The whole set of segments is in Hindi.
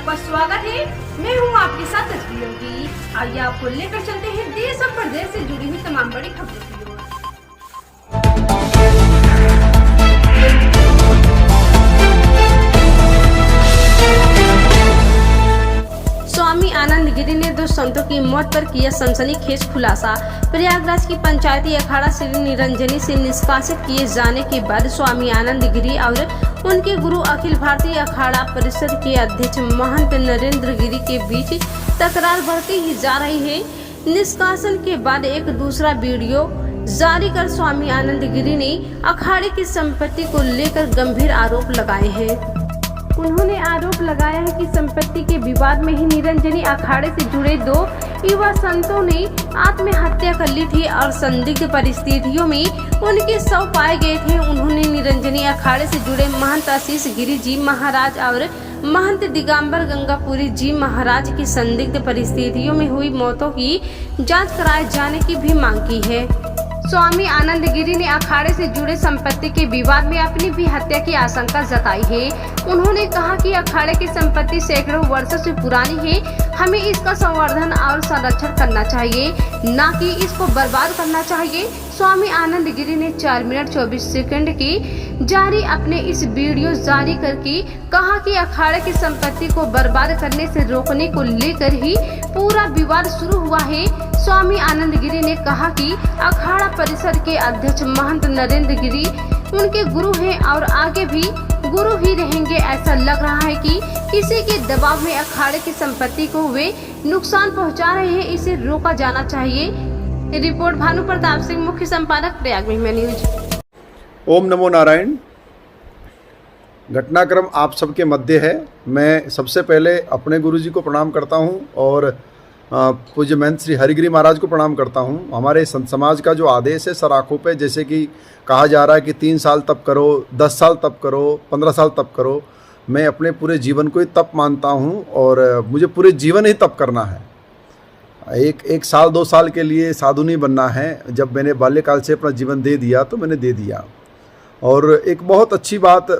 आपका स्वागत है। मैं हूं आपके साथ तस्वीरों की। आइए आपको लेकर चलते हैं देश और प्रदेश से जुड़ी हुई तमाम बड़ी खबरों की ओर। स्वामी आनंद गिरी ने 2 संतों की मौत पर किया सनसनीखेज खुलासा। प्रयागराज की पंचायती अखाड़ा श्री निरंजनी से निष्कासित किए जाने के बाद स्वामी आनंद गिरी और उनके गुरु अखिल भारतीय अखाड़ा परिषद के अध्यक्ष महंत नरेंद्र गिरी के बीच तकरार बढ़ती ही जा रही है। निष्कासन के बाद एक दूसरा वीडियो जारी कर स्वामी आनंद गिरी ने अखाड़े की संपत्ति को लेकर गंभीर आरोप लगाए हैं। उन्होंने आरोप लगाया है कि संपत्ति के विवाद में ही निरंजनी अखाड़े से जुड़े 2 युवा संतों ने आत्महत्या कर ली थी और संदिग्ध परिस्थितियों में उनके शव पाए गए थे। उन्होंने निरंजनी अखाड़े से जुड़े महंत आशीष गिरी जी महाराज और महंत दिगंबर गंगापुरी जी महाराज की संदिग्ध परिस्थितियों में हुई मौतों की जांच कराए जाने की भी मांग की है। स्वामी आनंद गिरी ने अखाड़े से जुड़े संपत्ति के विवाद में अपनी भी हत्या की आशंका जताई है। उन्होंने कहा कि अखाड़े की संपत्ति सैकड़ों वर्षों से पुरानी है। हमें इसका संवर्धन और संरक्षण करना चाहिए, न कि इसको बर्बाद करना चाहिए। स्वामी आनंद गिरी ने 4 मिनट 24 सेकंड की जारी अपने इस वीडियो जारी करके कहा कि अखाड़े की संपत्ति को बर्बाद करने से रोकने को लेकर ही पूरा विवाद शुरू हुआ है। स्वामी आनंद गिरी ने कहा कि अखाड़ा परिषद के अध्यक्ष महंत नरेंद्र गिरी उनके गुरु हैं और आगे भी गुरु ही रहेंगे। ऐसा लग रहा है कि किसी के दबाव में अखाड़े की संपत्ति को वे नुकसान पहुंचा रहे हैं, इसे रोका जाना चाहिए। रिपोर्ट भानु प्रताप सिंह, मुख्य संपादक, प्रयाग महिमा न्यूज। ओम नमो नारायण। घटनाक्रम आप सबके मध्य है। मैं सबसे पहले अपने गुरुजी को प्रणाम करता हूं और पूज्य महंत श्री हरिगिरी महाराज को प्रणाम करता हूं। हमारे संत समाज का जो आदेश है सर आँखों पे, जैसे कि कहा जा रहा है कि 3 साल तप करो, 10 साल तप करो, 15 साल तप करो, मैं अपने पूरे जीवन को ही तप मानता हूं और मुझे पूरे जीवन ही तप करना है। एक साल 2 साल के लिए साधु नहीं बनना है। जब मैंने बाल्यकाल से अपना जीवन दे दिया तो मैंने दे दिया। और एक बहुत अच्छी बात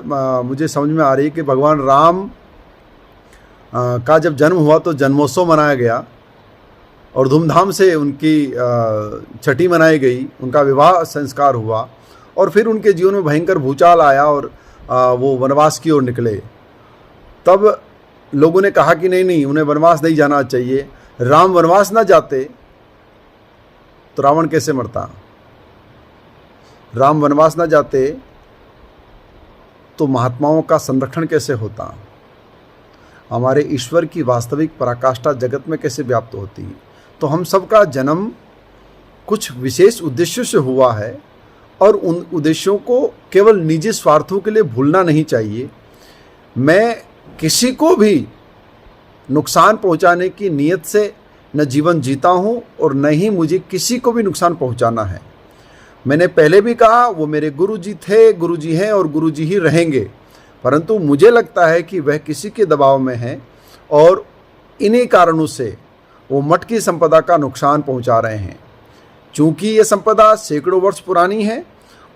मुझे समझ में आ रही है कि भगवान राम का जब जन्म हुआ तो जन्मोत्सव मनाया गया और धूमधाम से उनकी छठी मनाई गई, उनका विवाह संस्कार हुआ और फिर उनके जीवन में भयंकर भूचाल आया और वो वनवास की ओर निकले। तब लोगों ने कहा कि नहीं, उन्हें वनवास नहीं जाना चाहिए। राम वनवास ना जाते तो रावण कैसे मरता? राम वनवास ना जाते तो महात्माओं का संरक्षण कैसे होता? हमारे ईश्वर की वास्तविक पराकाष्ठा जगत में कैसे व्याप्त होती? तो हम सबका जन्म कुछ विशेष उद्देश्यों से हुआ है और उन उद्देश्यों को केवल निजी स्वार्थों के लिए भूलना नहीं चाहिए। मैं किसी को भी नुकसान पहुंचाने की नीयत से न जीवन जीता हूं और न ही मुझे किसी को भी नुकसान पहुंचाना है। मैंने पहले भी कहा वो मेरे गुरुजी थे, गुरुजी हैं और गुरुजी ही रहेंगे, परंतु मुझे लगता है कि वह किसी के दबाव में हैं और इन्हीं कारणों से वो मठ की संपदा का नुकसान पहुंचा रहे हैं। चूँकि ये संपदा सैकड़ों वर्ष पुरानी है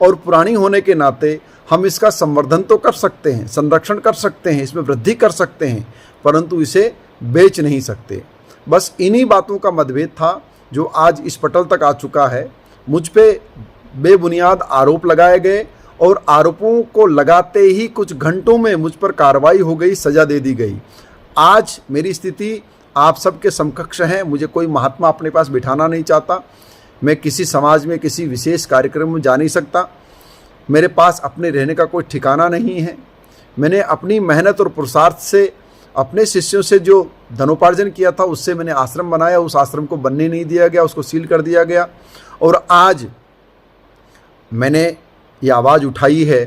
और पुरानी होने के नाते हम इसका संवर्धन तो कर सकते हैं, संरक्षण कर सकते हैं, इसमें वृद्धि कर सकते हैं, परंतु इसे बेच नहीं सकते। बस इन्हीं बातों का मतभेद था जो आज इस पटल तक आ चुका है। मुझ पे बेबुनियाद आरोप लगाए गए और आरोपों को लगाते ही कुछ घंटों में मुझ पर कार्रवाई हो गई, सज़ा दे दी गई। आज मेरी स्थिति आप सबके समकक्ष है। मुझे कोई महात्मा अपने पास बिठाना नहीं चाहता। मैं किसी समाज में किसी विशेष कार्यक्रम में जा नहीं सकता। मेरे पास अपने रहने का कोई ठिकाना नहीं है। मैंने अपनी मेहनत और पुरुषार्थ से अपने शिष्यों से जो धनोपार्जन किया था उससे मैंने आश्रम बनाया। उस आश्रम को बनने नहीं दिया गया, उसको सील कर दिया गया। और आज मैंने ये आवाज़ उठाई है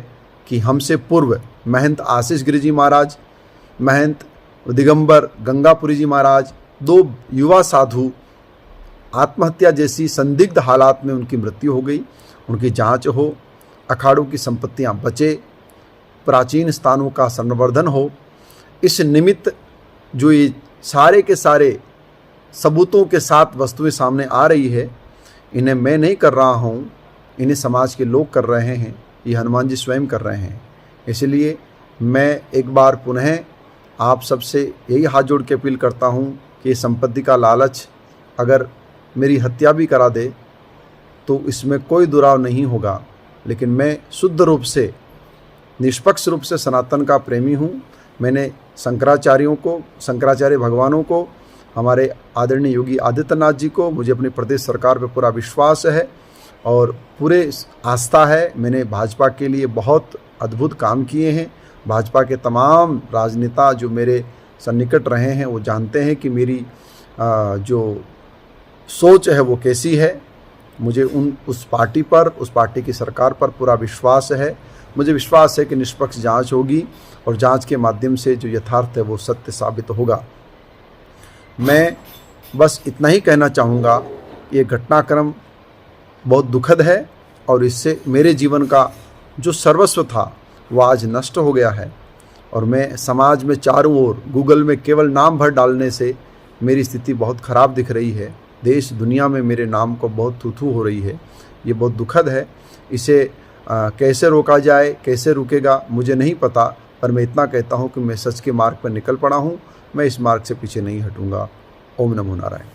कि हमसे पूर्व महंत आशीष गिरी जी महाराज, महंत दिगंबर गंगापुरी जी महाराज, 2 युवा साधु आत्महत्या जैसी संदिग्ध हालात में उनकी मृत्यु हो गई। उनकी जांच हो, अखाड़ों की संपत्तियां बचे, प्राचीन स्थानों का संवर्धन हो। इस निमित्त जो ये सारे के सारे सबूतों के साथ वस्तुएं सामने आ रही है, इन्हें मैं नहीं कर रहा हूँ, इन्हें समाज के लोग कर रहे हैं, ये हनुमान जी स्वयं कर रहे हैं। इसलिए मैं एक बार पुनः आप सबसे यही हाथ जोड़ के अपील करता हूँ कि संपत्ति का लालच अगर मेरी हत्या भी करा दे तो इसमें कोई दुराव नहीं होगा, लेकिन मैं शुद्ध रूप से, निष्पक्ष रूप से सनातन का प्रेमी हूँ। मैंने शंकराचार्य भगवानों को, हमारे आदरणीय योगी आदित्यनाथ जी को, मुझे अपनी प्रदेश सरकार पर पूरा विश्वास है और पूरे आस्था है। मैंने भाजपा के लिए बहुत अद्भुत काम किए हैं। भाजपा के तमाम राजनेता जो मेरे सन्निकट रहे हैं वो जानते हैं कि मेरी जो सोच है वो कैसी है। मुझे उस पार्टी की सरकार पर पूरा विश्वास है। मुझे विश्वास है कि निष्पक्ष जांच होगी और जांच के माध्यम से जो यथार्थ है वो सत्य साबित होगा। मैं बस इतना ही कहना चाहूँगा, ये घटनाक्रम बहुत दुखद है और इससे मेरे जीवन का जो सर्वस्व था वो आज नष्ट हो गया है और मैं समाज में चारों ओर गूगल में केवल नाम भर डालने से मेरी स्थिति बहुत ख़राब दिख रही है। देश दुनिया में मेरे नाम को बहुत थू-थू हो रही है। ये बहुत दुखद है। इसे कैसे रोका जाए, कैसे रुकेगा मुझे नहीं पता, पर मैं इतना कहता हूँ कि मैं सच के मार्ग पर निकल पड़ा हूँ। मैं इस मार्ग से पीछे नहीं हटूँगा। ओम नमो नारायण।